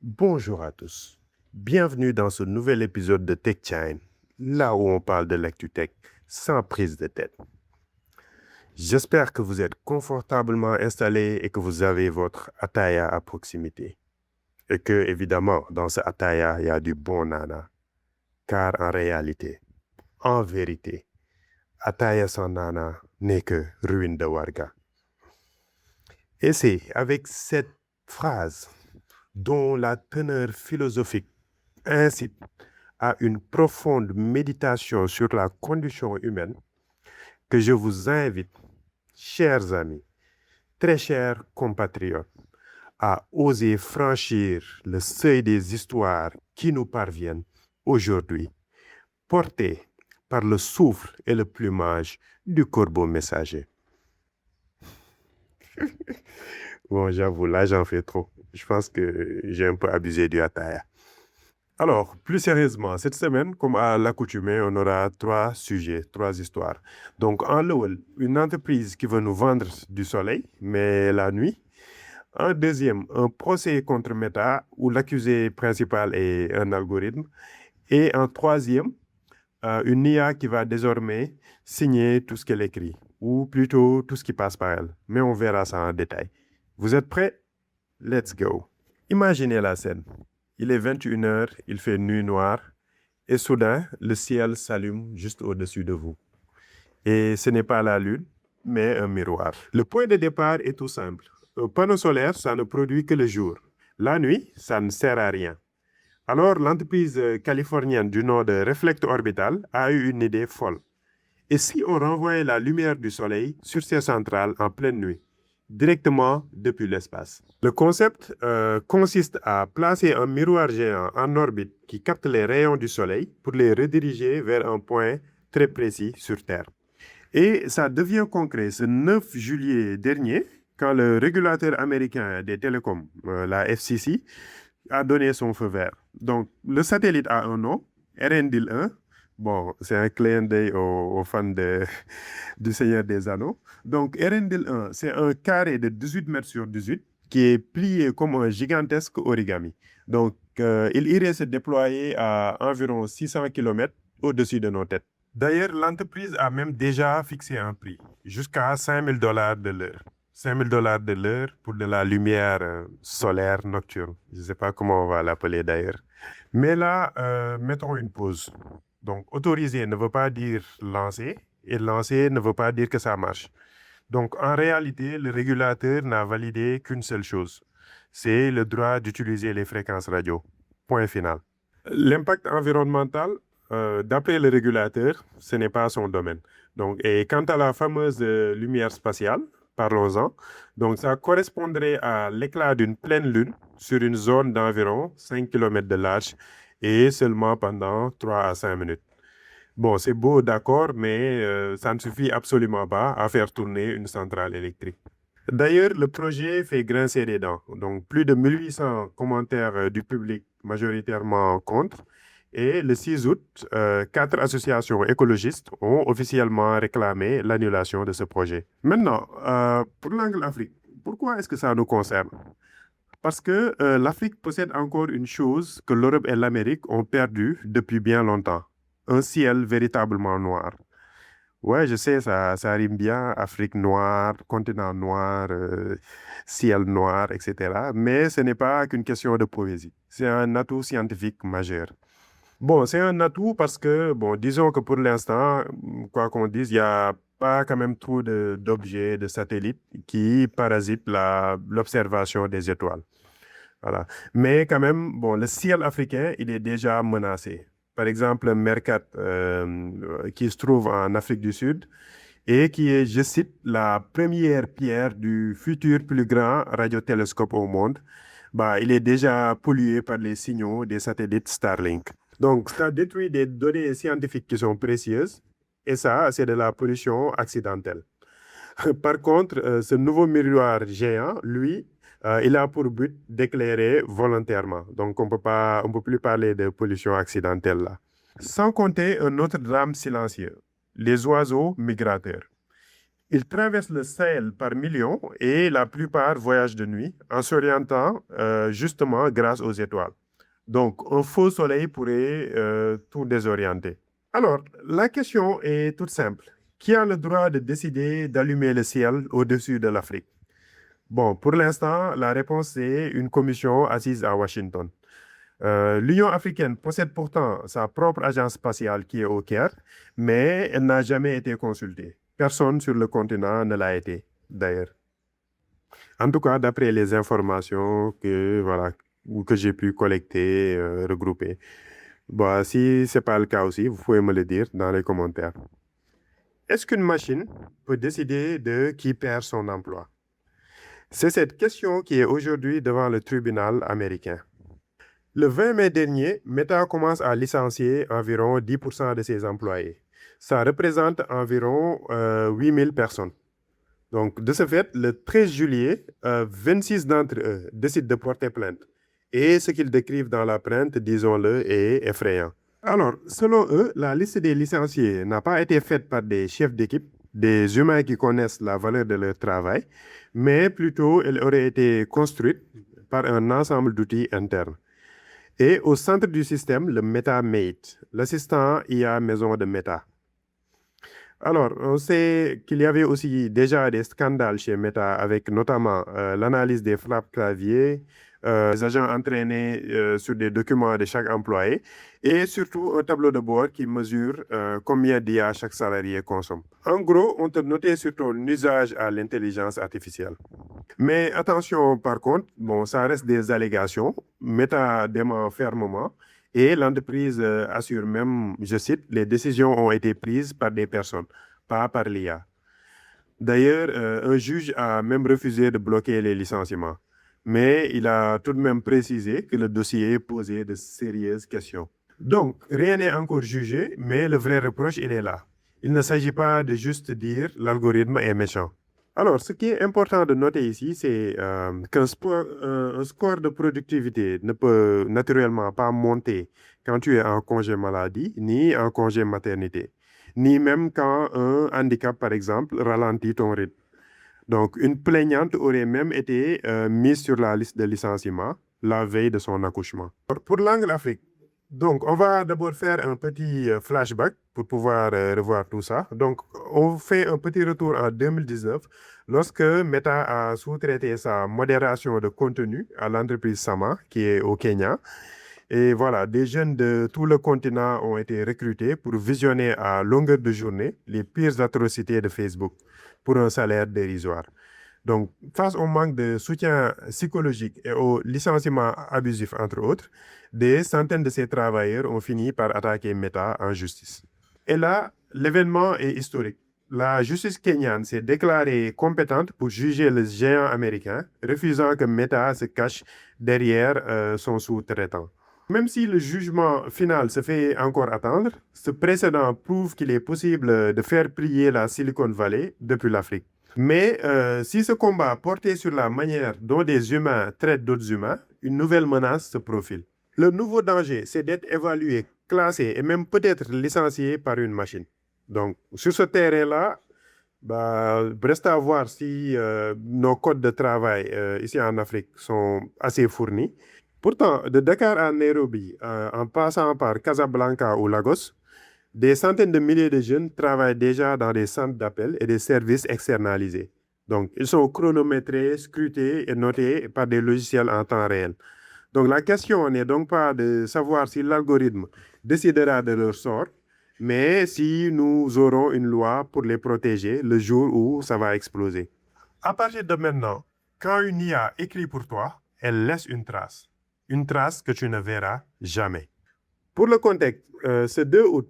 Bonjour à tous. Bienvenue dans ce nouvel épisode de Tech Time, là où on parle de l'actu tech sans prise de tête. J'espère que vous êtes confortablement installés et que vous avez votre attaya à proximité. Et que, évidemment, dans ce attaya, il y a du bon nana. Car en réalité, en vérité, attaya sans nana n'est que ruine de Warga. Et c'est avec cette phrase dont la teneur philosophique incite à une profonde méditation sur la condition humaine que je vous invite, chers amis, très chers compatriotes, à oser franchir le seuil des histoires qui nous parviennent aujourd'hui, portées par le souffle et le plumage du corbeau messager. Bon, j'avoue, là, j'en fais trop. Je pense que j'ai un peu abusé du attaya. Alors, plus sérieusement, cette semaine, comme à l'accoutumée, on aura trois sujets, trois histoires. Donc, en Lowell, une entreprise qui veut nous vendre du soleil, mais la nuit. En deuxième, un procès contre Meta où l'accusé principal est un algorithme. Et en troisième, une IA qui va désormais signer tout ce qu'elle écrit, ou plutôt tout ce qui passe par elle. Mais on verra ça en détail. Vous êtes prêts? Let's go. Imaginez la scène. Il est 21h, il fait nuit noire, et soudain, le ciel s'allume juste au-dessus de vous. Et ce n'est pas la lune, mais un miroir. Le point de départ est tout simple. Un panneau solaire, ça ne produit que le jour. La nuit, ça ne sert à rien. Alors, l'entreprise californienne du nom de Reflect Orbital a eu une idée folle. Et si on renvoyait la lumière du soleil sur ces centrales en pleine nuit, directement depuis l'espace? Le concept consiste à placer un miroir géant en orbite qui capte les rayons du soleil pour les rediriger vers un point très précis sur Terre. Et ça devient concret ce 9 juillet dernier, quand le régulateur américain des télécoms, la FCC, a donné son feu vert. Donc, le satellite a un nom, Erendil 1. Bon, c'est un clin d'œil aux fans du Seigneur des Anneaux. Donc, Erendil 1, c'est un carré de 18 mètres sur 18 qui est plié comme un gigantesque origami. Donc, il irait se déployer à environ 600 km au-dessus de nos têtes. D'ailleurs, l'entreprise a même déjà fixé un prix, jusqu'à $5 000 de l'heure. $5 000 de l'heure pour de la lumière solaire nocturne. Je ne sais pas comment on va l'appeler d'ailleurs. Mais là, mettons une pause. Donc, autoriser ne veut pas dire lancer, et lancer ne veut pas dire que ça marche. Donc, en réalité, le régulateur n'a validé qu'une seule chose. C'est le droit d'utiliser les fréquences radio. Point final. L'impact environnemental, d'après le régulateur, ce n'est pas son domaine. Donc, et quant à la fameuse lumière spatiale, parlons-en. Donc, ça correspondrait à l'éclat d'une pleine lune sur une zone d'environ 5 km de large et seulement pendant 3 à 5 minutes. Bon, c'est beau, d'accord, mais ça ne suffit absolument pas à faire tourner une centrale électrique. D'ailleurs, le projet fait grincer des dents. Donc, plus de 1800 commentaires du public majoritairement contre. Et le 6 août, 4 associations écologistes ont officiellement réclamé l'annulation de ce projet. Maintenant, pour l'angle Afrique, pourquoi est-ce que ça nous concerne? Parce que l'Afrique possède encore une chose que l'Europe et l'Amérique ont perdue depuis bien longtemps. Un ciel véritablement noir. Ouais, je sais, ça rime bien, Afrique noire, continent noir, ciel noir, etc. Mais ce n'est pas qu'une question de poésie. C'est un atout scientifique majeur. Bon, c'est un atout parce que, bon, disons que pour l'instant, quoi qu'on dise, il n'y a pas quand même trop d'objets, de satellites qui parasitent l'observation des étoiles. Voilà. Mais quand même, bon, le ciel africain, il est déjà menacé. Par exemple, Mercat, qui se trouve en Afrique du Sud et qui est, je cite, la première pierre du futur plus grand radiotélescope au monde, bah, il est déjà pollué par les signaux des satellites Starlink. Donc, ça détruit des données scientifiques qui sont précieuses et ça, c'est de la pollution accidentelle. Par contre, ce nouveau miroir géant, lui, il a pour but d'éclairer volontairement. Donc, on peut plus parler de pollution accidentelle là. Sans compter un autre drame silencieux, les oiseaux migrateurs. Ils traversent le Sahel par millions et la plupart voyagent de nuit en s'orientant justement grâce aux étoiles. Donc, un faux soleil pourrait tout désorienter. Alors, la question est toute simple. Qui a le droit de décider d'allumer le ciel au-dessus de l'Afrique? Bon, pour l'instant, la réponse est une commission assise à Washington. L'Union africaine possède pourtant sa propre agence spatiale qui est au Caire, mais elle n'a jamais été consultée. Personne sur le continent ne l'a été, d'ailleurs. En tout cas, d'après les informations que j'ai pu collecter, regrouper. Bon, si ce n'est pas le cas aussi, vous pouvez me le dire dans les commentaires. Est-ce qu'une machine peut décider de qui perd son emploi? C'est cette question qui est aujourd'hui devant le tribunal américain. Le 20 mai dernier, Meta commence à licencier environ 10% de ses employés. Ça représente environ 8000 personnes. Donc, de ce fait, le 13 juillet, 26 d'entre eux décident de porter plainte. Et ce qu'ils décrivent dans la plainte, disons-le, est effrayant. Alors, selon eux, la liste des licenciés n'a pas été faite par des chefs d'équipe, des humains qui connaissent la valeur de leur travail, mais plutôt elle aurait été construite par un ensemble d'outils internes. Et au centre du système, le MetaMate, l'assistant IA maison de Meta. Alors, on sait qu'il y avait aussi déjà des scandales chez Meta avec notamment l'analyse des frappes clavier, les agents entraînés sur des documents de chaque employé et surtout un tableau de bord qui mesure combien d'IA chaque salarié consomme. En gros, on te notait sur ton usage à l'intelligence artificielle. Mais attention, par contre, bon, ça reste des allégations. Meta dément fermement. Et l'entreprise assure même, je cite, les décisions ont été prises par des personnes, pas par l'IA. D'ailleurs, un juge a même refusé de bloquer les licenciements. Mais il a tout de même précisé que le dossier posait de sérieuses questions. Donc, rien n'est encore jugé, mais le vrai reproche, il est là. Il ne s'agit pas de juste dire l'algorithme est méchant. Alors, ce qui est important de noter ici, c'est qu'un score de productivité ne peut naturellement pas monter quand tu es en congé maladie, ni en congé maternité, ni même quand un handicap, par exemple, ralentit ton rythme. Donc, une plaignante aurait même été mise sur la liste de licenciement la veille de son accouchement. Pour l'angle Afrique, donc, on va d'abord faire un petit flashback pour pouvoir revoir tout ça. Donc, on fait un petit retour en 2019 lorsque Meta a sous-traité sa modération de contenu à l'entreprise Sama, qui est au Kenya. Et voilà, des jeunes de tout le continent ont été recrutés pour visionner à longueur de journée les pires atrocités de Facebook pour un salaire dérisoire. Donc, face au manque de soutien psychologique et au licenciement abusif, entre autres, des centaines de ces travailleurs ont fini par attaquer Meta en justice. Et là, l'événement est historique. La justice kenyane s'est déclarée compétente pour juger le géant américain, refusant que Meta se cache derrière son sous-traitant. Même si le jugement final se fait encore attendre, ce précédent prouve qu'il est possible de faire plier la Silicon Valley depuis l'Afrique. Mais si ce combat portait sur la manière dont des humains traitent d'autres humains, une nouvelle menace se profile. Le nouveau danger, c'est d'être évalué, classé et même peut-être licencié par une machine. Donc, sur ce terrain-là, reste à voir si nos codes de travail ici en Afrique sont assez fournis. Pourtant, de Dakar à Nairobi, en passant par Casablanca ou Lagos, des centaines de milliers de jeunes travaillent déjà dans des centres d'appel et des services externalisés. Donc, ils sont chronométrés, scrutés et notés par des logiciels en temps réel. Donc, la question n'est donc pas de savoir si l'algorithme décidera de leur sort, mais si nous aurons une loi pour les protéger le jour où ça va exploser. À partir de maintenant, quand une IA écrit pour toi, elle laisse une trace que tu ne verras jamais. Pour le contexte, ce 2 août,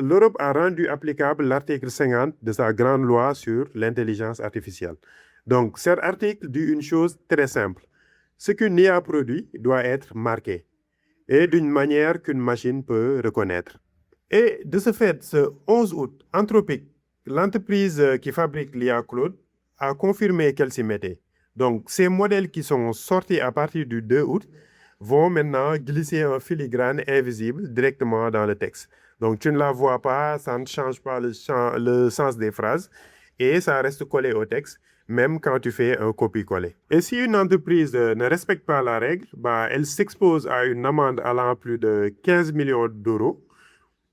l'Europe a rendu applicable l'article 50 de sa grande loi sur l'intelligence artificielle. Donc, cet article dit une chose très simple. Ce qu'une IA produit doit être marqué et d'une manière qu'une machine peut reconnaître. Et de ce fait, ce 11 août, Anthropic, l'entreprise qui fabrique l'IA Claude, a confirmé qu'elle s'y mettait. Donc, ces modèles qui sont sortis à partir du 2 août vont maintenant glisser un filigrane invisible directement dans le texte. Donc, tu ne la vois pas, ça ne change pas le sens des phrases et ça reste collé au texte, même quand tu fais un copier-coller. Et si une entreprise ne respecte pas la règle, bah, elle s'expose à une amende allant plus de 15 millions d'euros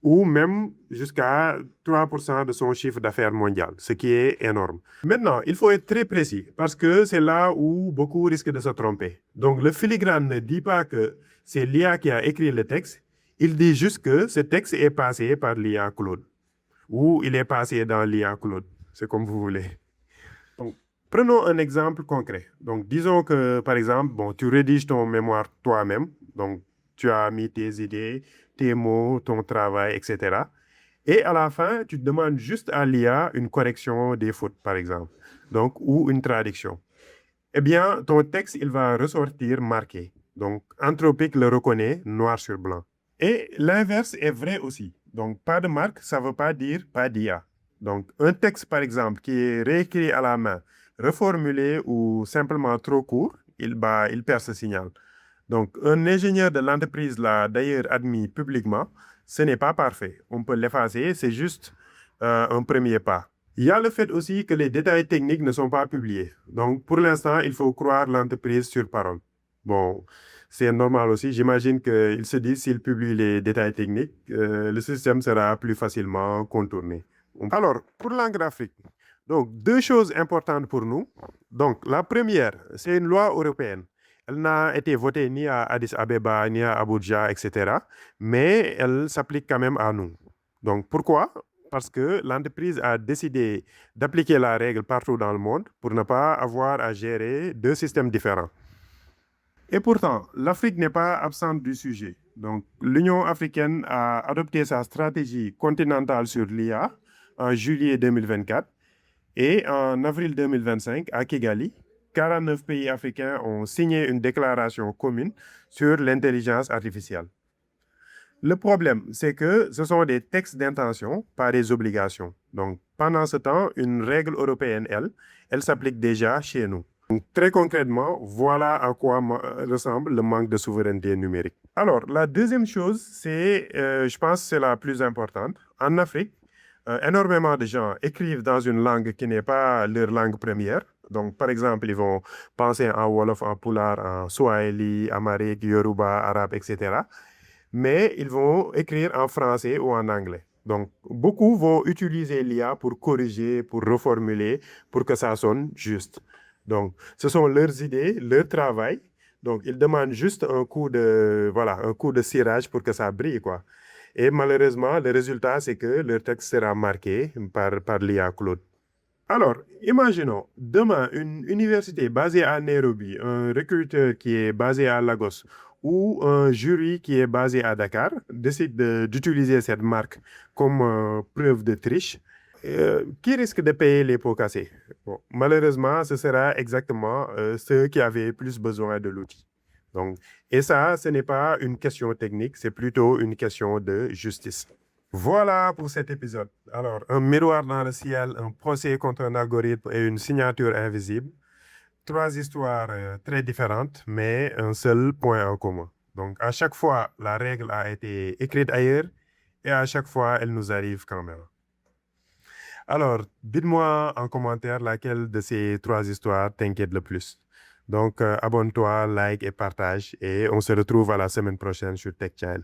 ou même jusqu'à 3% de son chiffre d'affaires mondial, ce qui est énorme. Maintenant, il faut être très précis parce que c'est là où beaucoup risquent de se tromper. Donc, le filigrane ne dit pas que c'est l'IA qui a écrit le texte, il dit juste que ce texte est passé par l'IA Claude ou il est passé dans l'IA Claude. C'est comme vous voulez. Donc, prenons un exemple concret. Donc, disons que, par exemple, bon, tu rédiges ton mémoire toi-même. Donc, tu as mis tes idées, tes mots, ton travail, etc. Et à la fin, tu demandes juste à l'IA une correction des fautes, par exemple, donc, ou une traduction. Eh bien, ton texte, il va ressortir marqué. Donc, Anthropic le reconnaît noir sur blanc. Et l'inverse est vrai aussi. Donc, pas de marque, ça ne veut pas dire pas d'IA. Donc, un texte, par exemple, qui est réécrit à la main, reformulé ou simplement trop court, il perd ce signal. Donc, un ingénieur de l'entreprise l'a d'ailleurs admis publiquement, ce n'est pas parfait. On peut l'effacer, c'est juste un premier pas. Il y a le fait aussi que les détails techniques ne sont pas publiés. Donc, pour l'instant, il faut croire l'entreprise sur parole. Bon, c'est normal aussi. J'imagine qu'il se dit s'il publie les détails techniques, le système sera plus facilement contourné. Alors, pour langue graphique, donc deux choses importantes pour nous. Donc, la première, c'est une loi européenne. Elle n'a été votée ni à Addis Abeba, ni à Abuja, etc. Mais elle s'applique quand même à nous. Donc, pourquoi? Parce que l'entreprise a décidé d'appliquer la règle partout dans le monde pour ne pas avoir à gérer deux systèmes différents. Et pourtant, l'Afrique n'est pas absente du sujet. Donc, l'Union africaine a adopté sa stratégie continentale sur l'IA en juillet 2024 et en avril 2025 à Kigali. 49 pays africains ont signé une déclaration commune sur l'intelligence artificielle. Le problème, c'est que ce sont des textes d'intention, pas des obligations. Donc, pendant ce temps, une règle européenne, elle s'applique déjà chez nous. Donc, très concrètement, voilà à quoi ressemble le manque de souveraineté numérique. Alors, la deuxième chose, je pense, c'est la plus importante. En Afrique, énormément de gens écrivent dans une langue qui n'est pas leur langue première. Donc, par exemple, ils vont penser en Wolof, en Pulaar, en Swahili, Amharique, Yoruba, arabe, etc. Mais ils vont écrire en français ou en anglais. Donc, beaucoup vont utiliser l'IA pour corriger, pour reformuler, pour que ça sonne juste. Donc, ce sont leurs idées, leur travail. Donc, ils demandent juste un coup de cirage pour que ça brille, quoi. Et malheureusement, le résultat, c'est que leur texte sera marqué par l'IA Claude. Alors, imaginons demain une université basée à Nairobi, un recruteur qui est basé à Lagos ou un jury qui est basé à Dakar décide d'utiliser cette marque comme preuve de triche. Qui risque de payer les pots cassés? Bon, malheureusement, ce sera exactement ceux qui avaient plus besoin de l'outil. Donc, et ça, ce n'est pas une question technique, c'est plutôt une question de justice. Voilà pour cet épisode. Alors, un miroir dans le ciel, un procès contre un algorithme et une signature invisible. Trois histoires très différentes, mais un seul point en commun. Donc, à chaque fois, la règle a été écrite ailleurs et à chaque fois, elle nous arrive quand même. Alors, dites-moi en commentaire laquelle de ces trois histoires t'inquiète le plus. Donc, abonne-toi, like et partage et on se retrouve à la semaine prochaine sur Tech Channel.